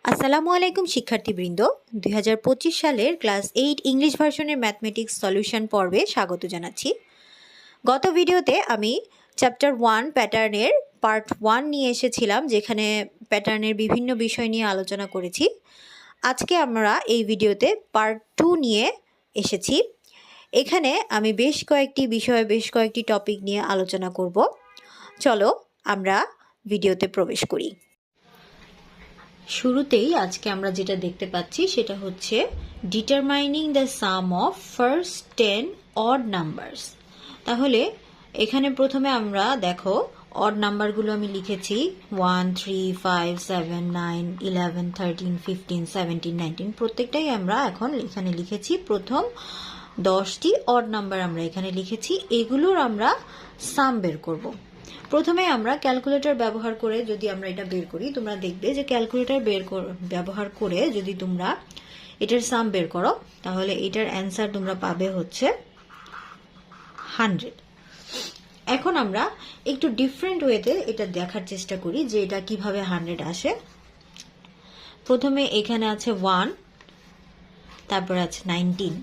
আসসালামু আলাইকুম শিক্ষার্থীবৃন্দ, 2025 সালের ক্লাস 8 ইংলিশ ভার্সনের ম্যাথমেটিক্স সলিউশন পর্বে স্বাগত জানাচ্ছি। গত ভিডিওতে আমি চ্যাপ্টার 1 প্যাটার্নের পার্ট 1 নিয়ে এসেছিলাম, যেখানে প্যাটার্নের বিভিন্ন বিষয় নিয়ে আলোচনা করেছি। আজকে আমরা এই ভিডিওতে পার্ট 2 নিয়ে এসেছি। এখানে আমি বেশ কয়েকটি টপিক নিয়ে আলোচনা করব। চলো আমরা ভিডিওতে প্রবেশ করি। শুরুতেই আজকে আমরা যেটা দেখতে পাচ্ছি সেটা হচ্ছে determining the some of first 10 odd numbers. তাহলে এখানে প্রথমে আমরা দেখো অড নাম্বারগুলো আমি লিখেছি 1, 3, 5, 7, 9, 11, 13, 15, 17, 19 প্রত্যেকটাই আমরা এখন এখানে লিখেছি। প্রথম 10টি অড নাম্বার আমরা এখানে লিখেছি, এগুলোর আমরা সাম বের করব। প্রথমে আমরা ক্যালকুলেটর ব্যবহার করে যদি আমরা এটা বের করি, তোমরা দেখবে যে ক্যালকুলেটর ব্যবহার করে যদি তোমরা এটার সাম বের করো তাহলে এটার অ্যান্সার তোমরা পাবে হচ্ছে 100। এখন আমরা একটু ডিফারেন্ট ওয়েতে এটা দেখার চেষ্টা করি যে এটা কিভাবে 100 আসে। প্রথমে এখানে আছে 1, তারপর আছে 19।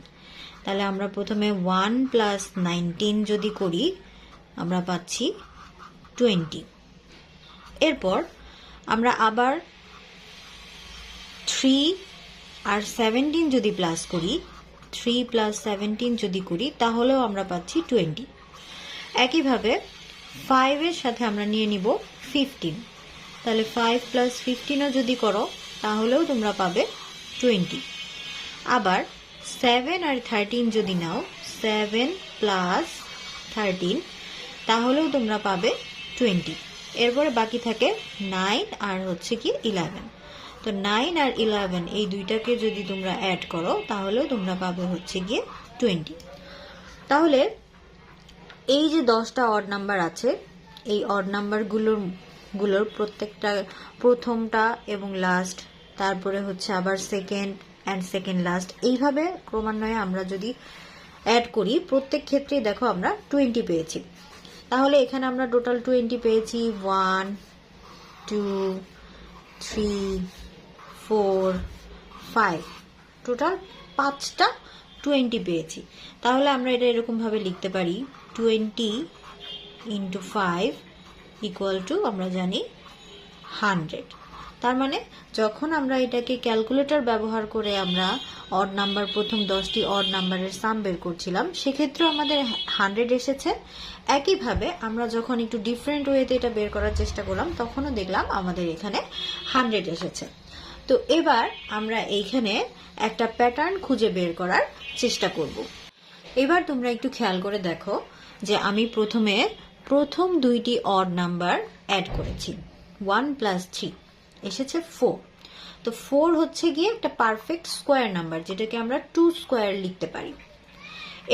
তাহলে আমরা প্রথমে 1 প্লাস 19 যদি করি আমরা পাচ্ছি 20। এরপর আমরা আবার 3 আর 17 যদি প্লাস করি, 3 প্লাস 17 যদি করি তাহলেও আমরা পাচ্ছি 20। একইভাবে 5 এর সাথে আমরা নিয়ে নিব 15। তাহলে 5 প্লাস 15ও যদি করো তাহলেও তোমরা পাবে 20। আবার 7 আর 13 যদি নাও, 7 প্লাস 13 তাহলেও তোমরা পাবে 20। এরপরে বাকি থাকে 9 আর হচ্ছে কি 11। তো 9 আর 11 এই দুইটাকে যদি তোমরা অ্যাড করো তাহলেও তোমরা পাবে হচ্ছে গিয়ে 20। তাহলে এই যে 10টা অড নাম্বার আছে, এই অড নাম্বারগুলোর প্রত্যেকটা প্রথমটা এবং লাস্ট, তারপরে হচ্ছে আবার সেকেন্ড লাস্ট, এইভাবে ক্রমান্বয়ে আমরা যদি অ্যাড করি প্রত্যেক ক্ষেত্রেই দেখো আমরা 20 পেয়েছি। তাহলে এখানে আমরা টোটাল 20 পেয়েছি। 1, 2, 3, 4, 5, টোটাল 5টা 20 পেয়েছি। তাহলে আমরা এটা এরকম ভাবে লিখতে পারি 20 ইন্টু 5 ইকুয়াল টু আমরা জানি 100। তার মানে যখন আমরা এটাকে ক্যালকুলেটর ব্যবহার করে আমরা অড নাম্বার, প্রথম 10টি অড নাম্বারের সাম বের করছিলাম, সেক্ষেত্রেও আমাদের 100 এসেছে। একইভাবে আমরা যখন একটু ডিফারেন্ট ওয়েতে এটা বের করার চেষ্টা করলাম তখনও দেখলাম আমাদের এখানে 100 এসেছে। তো এবার আমরা এইখানে একটা প্যাটার্ন খুঁজে বের করার চেষ্টা করব। এবার তোমরা একটু খেয়াল করে দেখো যে আমি প্রথম দুইটি অড নাম্বার অ্যাড করেছি। 1 প্লাস 3 এসেছে 4। তো 4 হচ্ছে গিয়ে একটা পারফেক্ট স্কোয়ার নাম্বার, যেটাকে আমরা 2 স্কোয়ার লিখতে পারি।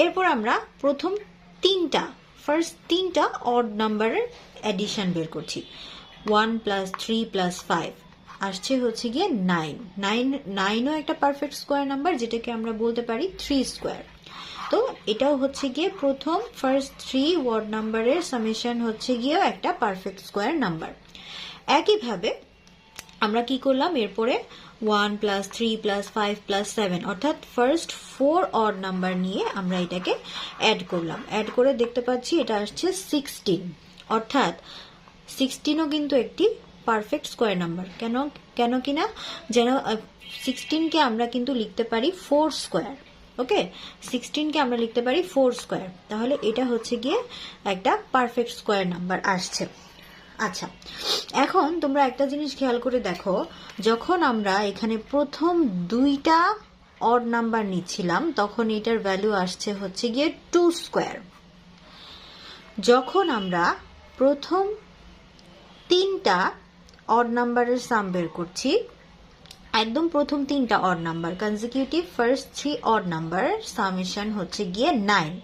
এরপর আমরা প্রথম ফার্স্ট তিনটা অড নাম্বারের অ্যাডিশন বের করছি। 1 প্লাস 3 প্লাস 5 আসছে হচ্ছে গিয়ে 9ও একটা পারফেক্ট স্কোয়ার নাম্বার, যেটাকে আমরা বলতে পারি 3 স্কোয়ার। তো এটাও হচ্ছে গিয়ে ফার্স্ট 3 ওয়ার্ড নাম্বারের সামেশন হচ্ছে গিয়েও একটা পারফেক্ট স্কোয়ার নাম্বার। একইভাবে আমরা কি করলাম, এরপরে 1 প্লাস 3 প্লাস 5 প্লাস 7 অর্থাৎ ফার্স্ট 4 অড নাম্বার নিয়ে আমরা এটাকে অ্যাড করলাম। অ্যাড করে দেখতে পাচ্ছি এটা আসছে 16। অর্থাৎ 16ও কিন্তু একটি পারফেক্ট স্কোয়ার নাম্বার। কেন কিনা যেন 16কে আমরা কিন্তু লিখতে পারি 4 স্কোয়ার। ওকে, 16কে আমরা লিখতে পারি 4 স্কোয়ার। তাহলে এটা হচ্ছে গিয়ে একটা পারফেক্ট স্কোয়ার নাম্বার আসছে। আচ্ছা, এখন তোমরা একটা জিনিস খেয়াল করে দেখো, যখন আমরা এখানে প্রথম দুইটা অড নাম্বার নিচ্ছিলাম তখন এটার ভ্যালু আসছে হচ্ছে গিয়ে 2 স্কোয়ার। যখন আমরা প্রথম তিনটা অড নাম্বারের সাম বের করছি, একদম প্রথম তিনটা odd number consecutive first 3 odd number summation হচ্ছে গিয়ে 9,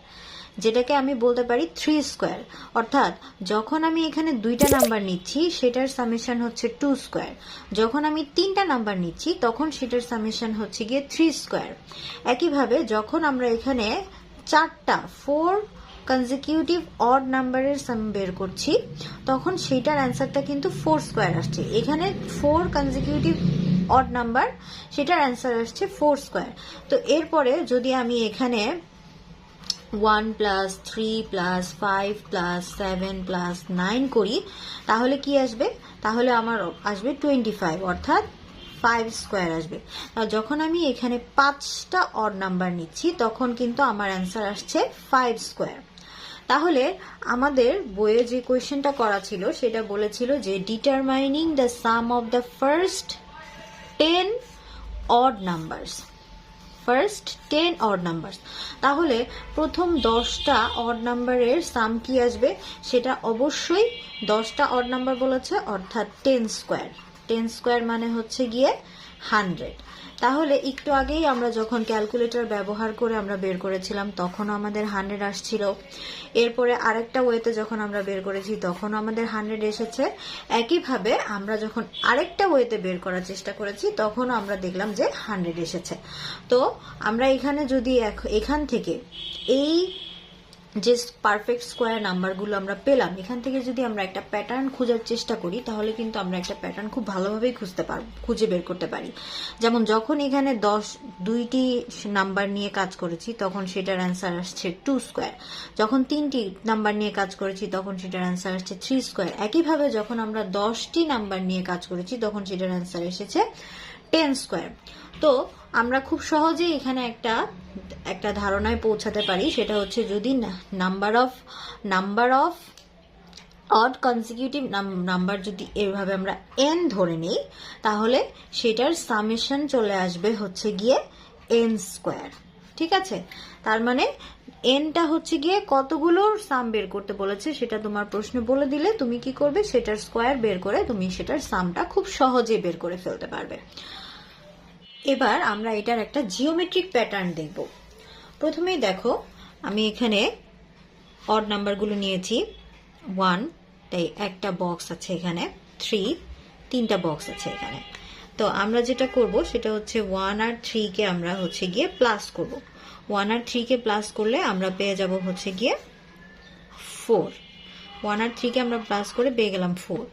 যেটাকে আমি বলতে পারি 3 স্কোয়ার। অর্থাৎ যখন আমি এখানে দুইটা নাম্বার নিচ্ছি সেটার সামেশন হচ্ছে 2 স্কোয়ার। যখন আমি তিনটা নাম্বার নিচ্ছি তখন সেটার সামেশন হচ্ছে গিয়ে 3 স্কোয়ার। একইভাবে যখন আমরা এখানে 4 কনজিকিউটিভ অড নাম্বারের সাম বের করছি তখন সেটার অ্যান্সারটা কিন্তু 4 স্কোয়ার আসছে। এখানে 4 কনজিকিউটিভ অড নাম্বার, সেটার অ্যান্সার আসছে 4 স্কোয়ার। তো এরপরে যদি আমি এখানে 1 প্লাস 3 প্লাস 5 প্লাস 7 প্লাস 9 করি, তাহলে কি আসবে? তাহলে আমার আসবে 25, অর্থাৎ 5 স্কোয়ার আসবে। যখন আমি এখানে 5টা অড নাম্বার নিচ্ছি তখন কিন্তু আমার অ্যান্সার আসছে 5 স্কোয়ার। তাহলে আমাদের বইয়ে যে কোয়েশ্চেনটা করা ছিল সেটা বলেছিল যে determining the some of the first 10 odd numbers, first 10 odd numbers. তাহলে প্রথম 10টা অড নাম্বারের সাম কি আসবে? সেটা অবশ্যই 10টা অড নাম্বার বলেছে, অর্থাৎ 10 স্কোয়ার। 10 স্কোয়ার মানে হচ্ছে গিয়ে 100। তাহলে একটু আগেই আমরা যখন ক্যালকুলেটর ব্যবহার করে আমরা বের করেছিলাম তখন আমাদের 100 আসছিল। এরপরে আরেকটা ওয়েতে যখন আমরা বের করেছি তখন আমাদের 100 এসেছে। একইভাবে আমরা যখন আরেকটা ওয়েতে বের করার চেষ্টা করেছি তখন আমরা দেখলাম যে 100 এসেছে। তো আমরা এখানে যদি এখান থেকে এই যে পারফেক্ট স্কোয়ার নাম্বারগুলো আমরা পেলাম, এখান থেকে যদি আমরা একটা প্যাটার্ন খোঁজার চেষ্টা করি তাহলে কিন্তু আমরা একটা প্যাটার্ন খুব ভালোভাবেই খুঁজে বের করতে পারি। যেমন যখন এখানে 2টি নাম্বার নিয়ে কাজ করেছি তখন সেটার অ্যান্সার আসছে 2 স্কোয়ার। যখন 3টি নাম্বার নিয়ে কাজ করেছি তখন সেটার অ্যান্সার আসছে 3 স্কোয়ার। একইভাবে যখন আমরা 10টি নাম্বার নিয়ে কাজ করেছি তখন সেটার অ্যান্সার এসেছে 10 স্কোয়ার। তো আমরা খুব সহজেই এখানে একটা ধারণায় পৌঁছাতে পারি, সেটা হচ্ছে যদি number of odd consecutive number যদি এভাবে আমরা n ধরে নিই তাহলে সেটার সামেশন চলে আসবে হচ্ছে গিয়ে n স্কোয়ার। ঠিক আছে, তার মানে nটা হচ্ছে গিয়ে কতগুলোর সাম বের করতে বলেছে সেটা তোমার প্রশ্নে বলে দিলে তুমি কি করবে, সেটার স্কোয়ার বের করে তুমি সেটার সামটা খুব সহজেই বের করে ফেলতে পারবে। এবার আমরা এটার একটা জিওমেট্রিক প্যাটার্ন দেখব। প্রথমেই দেখো আমি এখানে অড নাম্বারগুলো নিয়েছি 1, তাই একটা বক্স আছে এখানে, 3, 3টা বক্স আছে এখানে। তো আমরা যেটা করব সেটা হচ্ছে 1 আর 3 কে আমরা হচ্ছে গিয়ে প্লাস করব। 1 আর 3 কে প্লাস করলে আমরা পেয়ে যাব হচ্ছে গিয়ে 4। 1 আর 3 কে আমরা প্লাস করে পেয়ে গেলাম 4।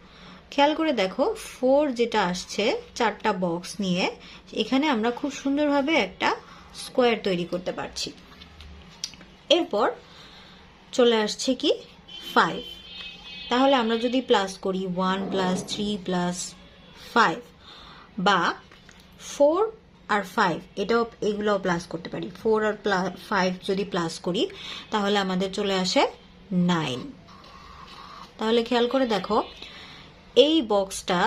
খেয়াল করে দেখো 4 যেটা আসছে 4টা বক্স নিয়ে, এখানে আমরা খুব সুন্দরভাবে একটা স্কোয়ার তৈরি করতে পারছি। এরপর চলে আসছে কি 5। তাহলে আমরা যদি প্লাস করি 1 প্লাস 3 প্লাস 5 বা 4 আর 5 এগুলোও প্লাস করতে পারি। 4 আর 5 যদি প্লাস করি তাহলে আমাদের চলে আসে 9। তাহলে খেয়াল করে দেখো এই বক্সটা,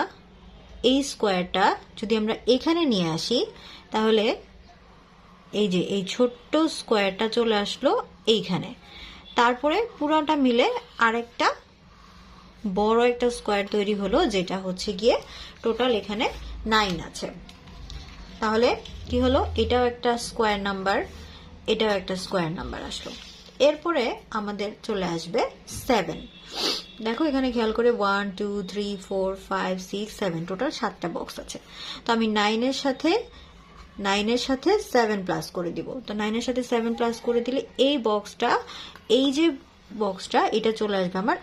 এই স্কোয়ারটা যদি আমরা এখানে নিয়ে আসি তাহলে এই যে এই ছোট্ট স্কোয়ারটা চলে আসলো এইখানে, তারপরে পুরোটা মিলে আরেকটা বড় একটা স্কোয়ার তৈরি হলো যেটা হচ্ছে গিয়ে টোটাল এখানে 9 আছে। তাহলে কি হলো, এটাও একটা স্কোয়ার নাম্বার, এটাও একটা স্কোয়ার নাম্বার আসলো। এরপরে আমাদের চলে আসবে 7। দেখো এখানে খেয়াল করে 1 2 3 4 5 6 7 টোটাল 7টা বক্স আছে। তো আমি 9 এর সাথে 7 প্লাস করে দিব। তো 9 এর সাথে 7 প্লাস করে দিলে এই যে বক্সটা এটা চলে আসবে আমার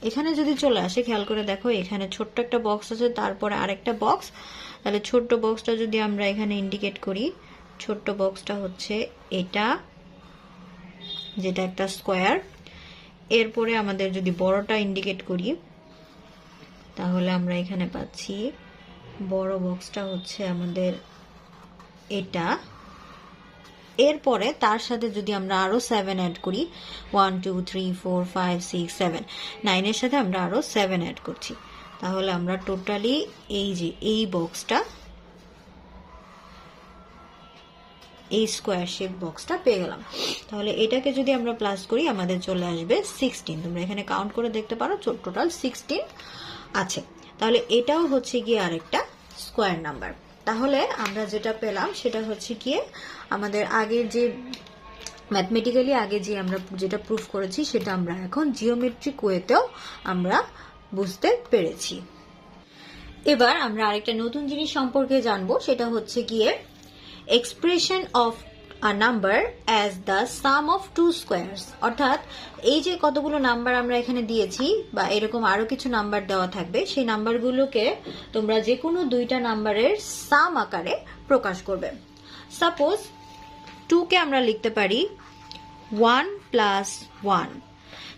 এখানে যদি চলে আসে, খেয়াল করে দেখো এখানে ছোট্ট একটা বক্স আছে, তারপরে আরেকটা বক্স। তাহলে ছোট্ট বক্সটা যদি আমরা এখানে ইন্ডিকেট করি, ছোট্ট বক্সটা হচ্ছে এটা, যেটা একটা স্কোয়ার। এরপরে আমাদের যদি বড়টা ইন্ডিকেট করি তাহলে আমরা এখানে পাচ্ছি বড় বক্সটা হচ্ছে আমাদের এটা। এরপরে তার সাথে যদি আমরা আরো 7 অ্যাড করি, 1 2 3 4 5 6 7, 9 এর সাথে আমরা আরো 7 অ্যাড করছি, তাহলে আমরা টোটালি এই বক্সটা, এই স্কোয়ার শেপ বক্সটা পেয়ে গেলাম। তাহলে এটাকে যদি আমরা প্লাস করি আমাদের চলে আসবে 16। তোমরা এখানে কাউন্ট করে দেখতে পারো, টোটাল 16 আছে। তাহলে এটাও হচ্ছে গিয়ে আরেকটা স্কোয়ার নাম্বার। তাহলে আমরা যেটা পেলাম সেটা হচ্ছে গিয়ে আমাদের আগের যে ম্যাথমেটিক্যালি আগে যে আমরা যেটা প্রুফ করেছি সেটা আমরা এখন জিওমেট্রিক ওয়েতেও আমরা বুঝতে পেরেছি। এবার আমরা আরেকটা নতুন জিনিস সম্পর্কে জানবো, সেটা হচ্ছে গিয়ে expression of a number as the sum of two squares, অর্থাৎ এই যে কতগুলো নাম্বার আমরা এখানে দিয়েছি বা এরকম আরো কিছু নাম্বার দেওয়া থাকবে, সেই নাম্বারগুলোকে তোমরা যে কোনো দুইটা নাম্বারের সাম আকারে প্রকাশ করবে। সাপোজ 2 কে আমরা লিখতে পারি 1 প্লাস 1,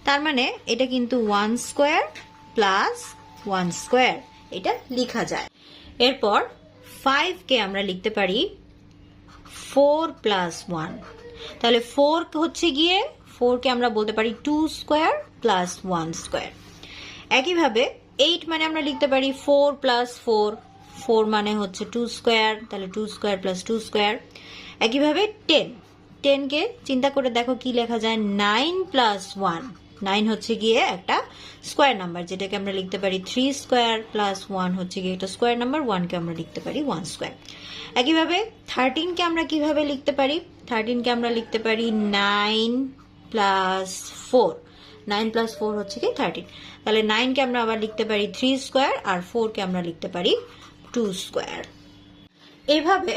তার মানে এটা কিন্তু 1 স্কোয়ার প্লাস 1 স্কোয়ার, এটা লেখা যায়। এরপর 5 কে আমরা লিখতে পারি 4 প্লাস 1, তাহলে 4 হচ্ছে গিয়ে 4 কে আমরা বলতে পারি 2 স্কোয়ার প্লাস 1 স্কোয়ার। একইভাবে 8 মানে আমরা লিখতে পারি 4 প্লাস 4, 4 মানে হচ্ছে 2 স্কোয়ার, তাহলে 2 স্কোয়ার প্লাস 2 স্কোয়ার। একইভাবে 10 কে চিন্তা করে দেখো কি লেখা যায়, 9 প্লাস 1, 9 হচ্ছে গিয়ে একটা স্কোয়ার নাম্বার, যেটাকে আমরা লিখতে পারি 3 স্কোয়ার প্লাস 1 হচ্ছে গিয়ে একটা স্কোয়ার নাম্বার, 1 কে আমরা লিখতে পারি 1 স্কোয়ার। একইভাবে 13 কে আমরা কিভাবে লিখতে পারি, 13 কে আমরা লিখতে পারি 9 প্লাস 4, 9 প্লাস 4 হচ্ছে কি 13, তাহলে 9 কে আমরা আবার লিখতে পারি 3 স্কোয়ার আর 4 কে আমরা লিখতে পারি 2 স্কোয়ার। এভাবে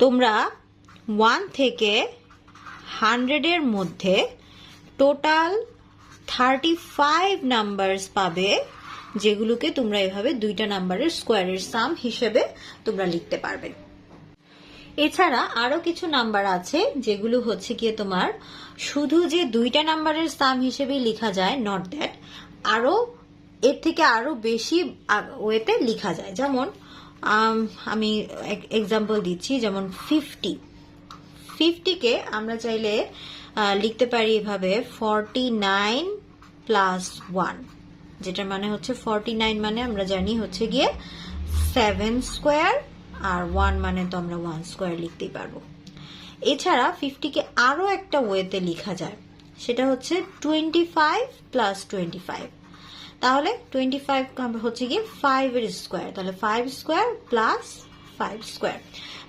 তোমরা 1 থেকে 100 এর মধ্যে টোটাল 35 নাম্বারস পাবে, যেগুলোকে তোমরা এভাবে দুইটা নাম্বারের স্কোয়ারের সাম হিসেবে তোমরা লিখতে পারবে। এছাড়া আরো কিছু নাম্বার আছে যেগুলো হচ্ছে গিয়ে তোমার শুধু যে দুইটা নাম্বারের সাম হিসেবে লেখা যায়, নট দ্যাট, আরো এর থেকে আরো বেশি ওয়েতে লেখা যায়। যেমন আমি এক্সাম্পল দিচ্ছি, যেমন 50 কে আমরা চাইলে লিখতে পারি এভাবে 49 প্লাস 1, যেটার মানে হচ্ছে 49 মানে আমরা জানি হচ্ছে গিয়ে 7 স্কোয়ার আর 1 মানে তো আমরা 1 স্কোয়ার লিখতেই পারবো। এছাড়া 50 কে আরো একটা ওয়েতে লেখা যায়, সেটা হচ্ছে 25 প্লাস 25, তাহলে 25 হচ্ছে গিয়ে 5 এর স্কোয়ার, তাহলে 5 স্কোয়ার প্লাস 5 স্কোয়ার।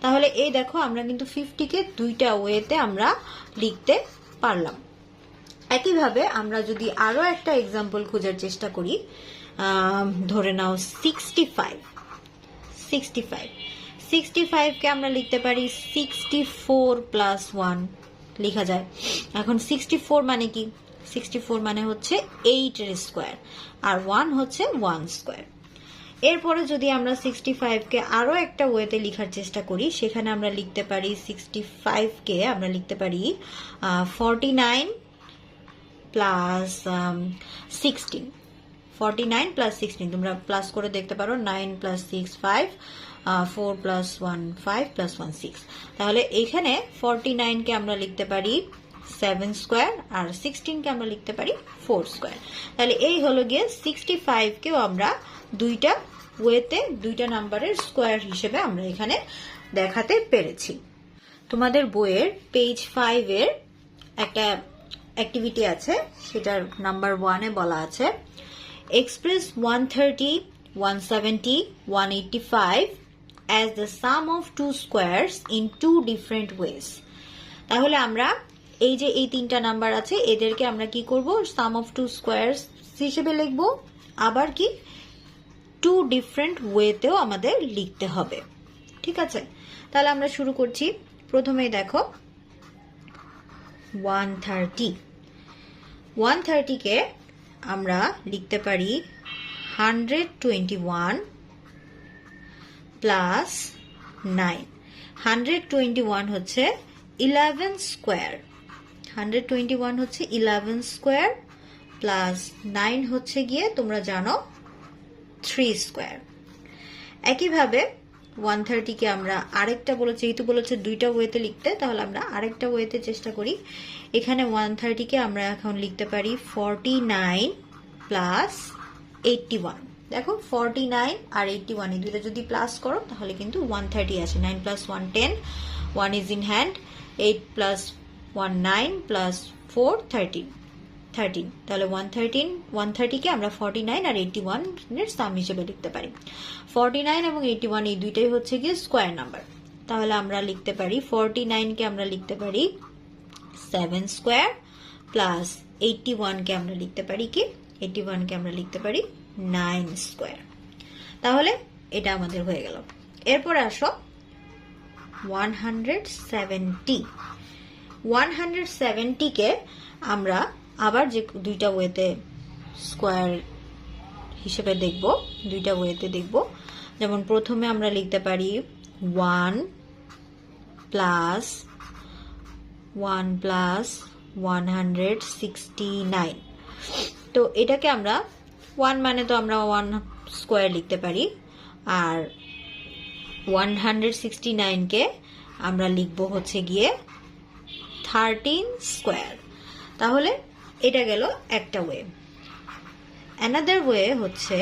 তাহলে এই দেখো আমরা কিন্তু 50 কে দুইটা ওয়েতে আমরা লিখতে পারলাম। একইভাবে আমরা যদি আরো একটা এক্সাম্পল খোঁজার চেষ্টা করি, ধরে নাও 65 কে আমরা লিখতে পারি 64 প্লাস 1 লেখা যায়। এখন 64 মানে কি, 64 মানে হচ্ছে 8 এর স্কোয়ার আর 1 হচ্ছে 1 স্কোয়ার। এরপরে যদি আমরা 65 কে আরো একটা ওয়েতে লেখার চেষ্টা করি, সেখানে আমরা লিখতে পারি 65 কে আমরা লিখতে পারি 49 প্লাস 16, 49 প্লাস 16, তোমরা প্লাস করে দেখতে পারো, 9 প্লাস 6 5, 4 প্লাস 1 5 প্লাস 1 6, তাহলে এখানে 49 কে আমরা লিখতে পারি 7 স্কোয়ার আর 16 কে আমরা লিখতে পারি 4 স্কোয়ার। তাহলে এই হলো গিয়ে 65 কেও আমরা দুইটা ওয়েতে দুইটা নাম্বারের স্কোয়ার হিসেবে আমরা এখানে দেখাতে পেরেছি। তোমাদের বইয়ের পেজ 5 এর একটা অ্যাক্টিভিটি আছে, সেটার নাম্বার 1 এ বলা আছে express 130, 170, 185 as the sum of two squares in two different ways। তাহলে আমরা এই যে এই তিনটা নাম্বার আছে, এদেরকে আমরা কি করব, সাম অফ টু স্কোয়ারস হিসেবে লিখব, আবার কি টু ডিফারেন্ট ওয়েতেও আমাদের লিখতে হবে। ঠিক আছে, তাহলে আমরা শুরু করছি। প্রথমেই দেখো 130 কে আমরা লিখতে পারি 121 প্লাস 9। 121 হচ্ছে 11 স্কোয়ার, 121 হচ্ছে 11 স্কোয়ার প্লাস 9 হচ্ছে গিয়ে তোমরা জানো 3 স্কোয়ার। একইভাবে 130 কে আমরা আরেকটা বলেছি, যেহেতু বলেছে দুইটা ওয়েতে লিখতে, তাহলে আমরা আরেকটা ওয়েতে চেষ্টা করি। এখানে 130 কে আমরা এখন লিখতে পারি 49 প্লাস 81। দেখো 49 আর 81 এই দুইটা যদি প্লাস করো তাহলে কিন্তু 130 আসে। 9 plus 1 10, 1 is in hand, 8 plus 1 9 plus 4 13, তাহলে 130 কে আমরা 49 আর 81 এর সাম হিসেবে লিখতে পারি। 49 এবং 81 এই দুইটাই হচ্ছে গিয়ে স্কোয়ার নাম্বার, তাহলে আমরা লিখতে পারি 49 কে আমরা লিখতে পারি 7 স্কোয়ার প্লাস 81 কে আমরা লিখতে পারি কি, 81 কে আমরা লিখতে পারি 9 স্কোয়ার। তাহলে এটা আমাদের হয়ে গেল। এরপর আসো 170 170 কে আমরা আবার যে দুইটা ওয়েতে স্কয়ার হিসেবে দেখব, দুইটা ওয়েতে দেখব। যেমন প্রথমে আমরা লিখতে পারি 1 প্লাস 169। তো এটাকে আমরা 1 মানে তো আমরা 1 স্কয়ার লিখতে পারি, আর 169 কে আমরা লিখব হচ্ছে গিয়ে 13 স্কয়ার। তাহলে এটা গেল একটা ওয়ে। অ্যানাদার ওয়ে হচ্ছে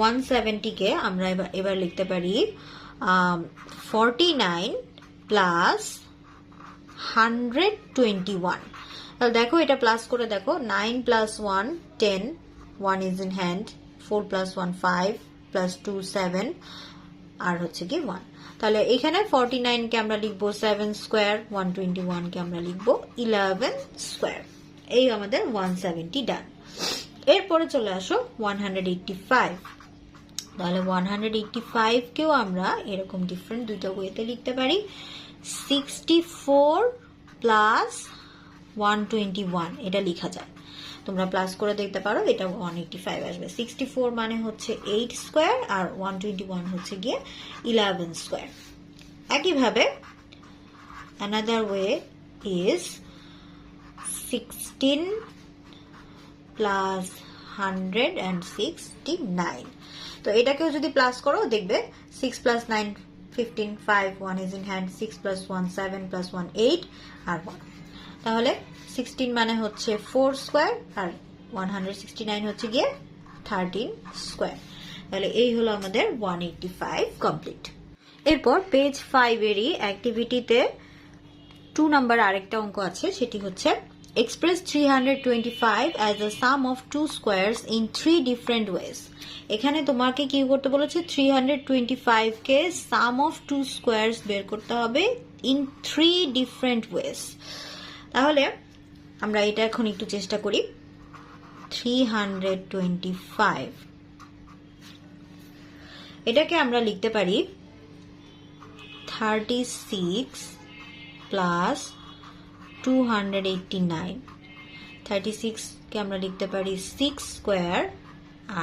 170 কে আমরা এবার লিখতে পারি 49 প্লাস 121। তাহলে দেখো এটা প্লাস করে দেখো, 9 plus 1 10, 1 is in hand, 4 plus 1 5 plus 2 7 আর হচ্ছে কি 1। তাহলে এখানে 49 কে আমরা লিখবো 7 স্কয়ার, 121 কে আমরা লিখবো 11 স্কয়ার। এই আমাদের 170 ডান। এরপরে চলে আসো 185। তাহলে 185 কেও আমরা এরকম ডিফারেন্ট দুইটা ওয়েতে লিখতে পারি। 64 প্লাস 121 এটা লেখা যায়, তোমরা প্লাস করে দেখতে পারো, এটা 185 আসবে। 64 মানে হচ্ছে 8 স্কয়ার আর 121 হচ্ছে গিয়ে 11 স্কয়ার। একইভাবে another way is 16 প্লাস 169। তো এটাকেও যদি প্লাস করো দেখবে 6 plus 9 15, 5, 1 is in hand, 6 plus 1 7 plus 1 8 আর 1। তাহলে 16 মানে হচ্ছে 4 স্কয়ার আর 169 হচ্ছে গিয়ে 13 স্কয়ার। তাহলে এই হলো আমাদের 185 কমপ্লিট। এরপর পেজ 5 এরই অ্যাক্টিভিটিতে 2 নাম্বার আরেকটা অঙ্ক আছে, সেটি হচ্ছে express 325 as a sum of two squares in 3 different ways। এখানে তোমাকে কি করতে বলেছে, 325 কে sum of two squares বের করতে হবে in 3 different ways। তাহলে আমরা এটা এখন একটু চেষ্টা করি। 325 এটাকে আমরা লিখতে পারি 36 প্লাস 289। 36 কে আমরা লিখতে পারি 6 স্কয়ার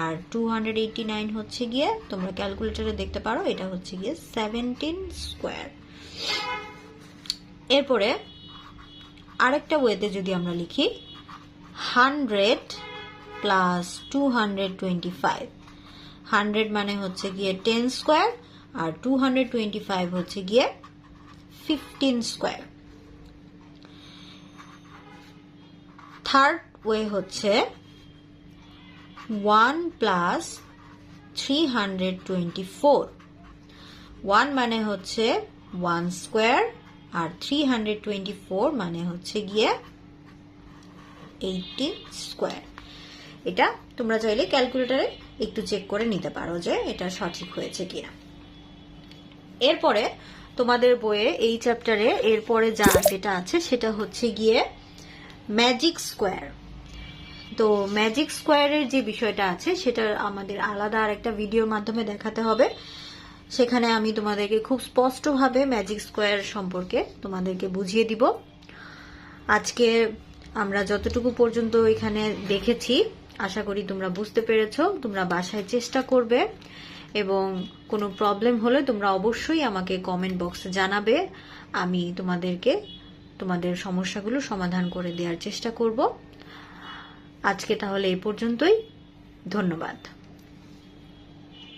আর 289 হচ্ছে গিয়ে, তোমরা ক্যালকুলেটরে দেখতে পারো, এটা হচ্ছে গিয়ে 17 স্কয়ার। এরপরে আরেকটা ওয়েতে যদি আমরা লিখি 100 প্লাস 225। 100 মানে হচ্ছে গিয়ে 10 স্কয়ার আর 225 হচ্ছে গিয়ে 15 স্কয়ার। থার্ড ওয়ে হচ্ছে 1 প্লাস 324। 1 মানে হচ্ছে 1 স্কয়ার আর 324 মানে হচ্ছে গিয়ে 18 স্কয়ার। এটা তোমরা চাইলে ক্যালকুলেটরে একটু চেক করে নিতে পারো যে এটা সঠিক হয়েছে কিনা। এরপরে তোমাদের বইয়ে এই চ্যাপ্টারে এরপরে যেটা আছে সেটা হচ্ছে গিয়ে ম্যাজিক স্কয়ার। তো ম্যাজিক স্কয়ারের যে বিষয়টা আছে সেটা আমাদের আলাদা আর একটা ভিডিওর মাধ্যমে দেখাতে হবে। সেখানে আমি তোমাদেরকে খুব স্পষ্টভাবে ম্যাজিক স্কয়ার সম্পর্কে তোমাদেরকে বুঝিয়ে দিব। আজকে আমরা যতটুকু পর্যন্ত এখানে দেখেছি আশা করি তোমরা বুঝতে পেরেছো। তোমরা বাসায় চেষ্টা করবে এবং কোনো প্রবলেম হলে তোমরা অবশ্যই আমাকে কমেন্ট বক্সে জানাবে। আমি তোমাদেরকে তোমাদের সমস্যাগুলো সমাধান করে দেওয়ার চেষ্টা করব। আজকে তাহলে এই পর্যন্তই, ধন্যবাদ।